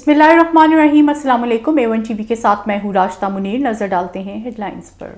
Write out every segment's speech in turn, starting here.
بسم اللہ الرحمن الرحیم۔ السلام علیکم۔ A1 TV کے ساتھ میں ہوں راشدہ منیر۔ نظر ڈالتے ہیں ہیڈ لائنز پر۔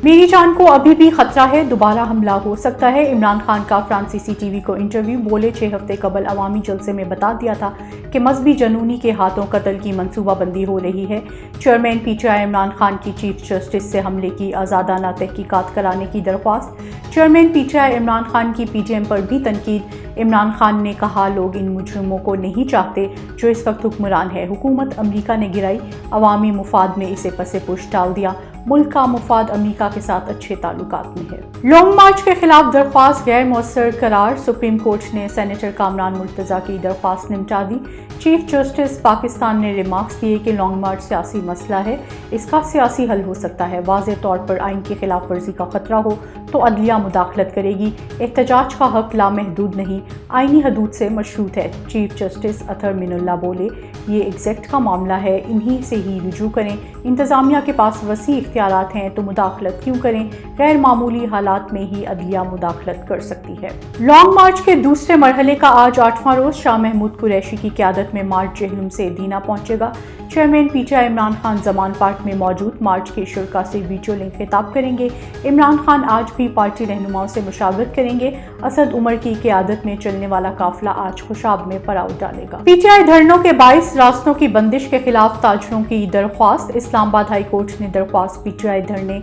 میری جان کو ابھی بھی خطرہ ہے، دوبارہ حملہ ہو سکتا ہے۔ عمران خان کا فرانسیسی ٹی وی کو انٹرویو۔ بولے 6 ہفتے قبل عوامی جلسے میں بتا دیا تھا کہ مذہبی جنونی کے ہاتھوں قتل کی منصوبہ بندی ہو رہی ہے۔ چیئرمین PTI عمران خان کی چیف جسٹس سے حملے کی آزادانہ تحقیقات کرانے کی درخواست۔ چیئرمین PTI عمران خان کی PTM پر بھی تنقید۔ عمران خان نے کہا لوگ ان مجرموں کو نہیں چاہتے جو اس وقت حکمران ہے۔ حکومت امریکہ نے گرائی، عوامی مفاد میں اسے پس پش ڈال دیا۔ ملک کا مفاد امریکہ کے ساتھ اچھے تعلقات میں ہے۔ لانگ مارچ کے خلاف درخواست غیر مؤثر قرار۔ سپریم کورٹ نے سینیٹر کامران مرتضیٰ کی درخواست نمٹا دی۔ چیف جسٹس پاکستان نے ریمارکس دیے کہ لانگ مارچ سیاسی مسئلہ ہے، اس کا سیاسی حل ہو سکتا ہے۔ واضح طور پر آئین کی خلاف ورزی کا خطرہ ہو تو عدلیہ مداخلت کرے گی۔ احتجاج کا حق لامحدود نہیں، آئینی حدود سے مشروط ہے۔ چیف جسٹس اطہر من اللہ بولے یہ ایگزیکٹ کا معاملہ ہے، انہی سے ہی رجوع کریں۔ انتظامیہ کے پاس وسیع اختیارات ہیں تو مداخلت کیوں کریں؟ غیر معمولی حالات میں ہی عدلیہ مداخلت کر سکتی ہے۔ لانگ مارچ کے دوسرے مرحلے کا آج 8واں روز۔ شاہ محمود قریشی کی قیادت میں مارچ جہلم سے دینا پہنچے گا۔ چیئرمین PTI عمران خان زمان پارک میں موجود۔ مارچ کے شرکاء سے ویڈیو لنک خطاب کریں گے۔ عمران خان آج بھی پارٹی رہنماؤں سے مشاورت کریں گے۔ اسد عمر کی قیادت میں چلنے والا قافلہ آج خوشاب میں پڑاؤ ڈالے گا۔ PTI دھرنوں کے باعث راستوں کی بندش کے خلاف تاجروں کی درخواست۔ اسلام آباد ہائی کورٹ نے درخواست PTI دھرنے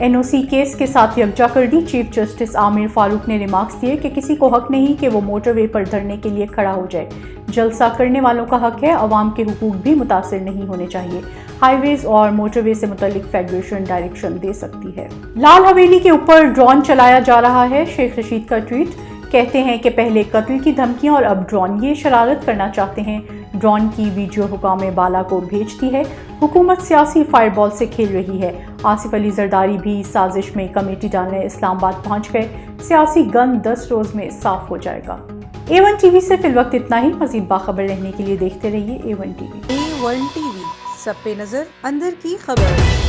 NOC کیس کے ساتھ یکجا کر دی۔ چیف جسٹس عامر فاروق نے ریمارکس دیے کہ کسی کو حق نہیں کہ وہ موٹر وے پر دھرنے کے لیے کھڑا ہو جائے۔ جلسہ کرنے والوں کا حق ہے، عوام کے حقوق بھی متاثر نہیں ہونے چاہیے۔ ہائی ویز اور موٹر وے سے متعلق فیڈریشن ڈائریکشن دے سکتی ہے۔ لال حویلی کے اوپر ڈرون چلایا جا رہا ہے۔ شیخ رشید کا ٹویٹ، کہتے ہیں کہ پہلے قتل کی دھمکیاں اور اب ڈرون، یہ شرارت کرنا چاہتے ہیں۔ ڈرون کی ویڈیو حکام بالا کو بھیجتی ہے۔ حکومت سیاسی فائر بال سے کھیل رہی ہے۔ آصف علی زرداری بھی سازش میں کمیٹی ڈالنے اسلام آباد پہنچ گئے۔ سیاسی گن 10 روز میں صاف ہو جائے گا۔ A1 TV سے فی الوقت اتنا ہی۔ مزید باخبر رہنے کے لیے دیکھتے رہیے A1 TV۔ A1 TV، سب پہ نظر، اندر کی خبر۔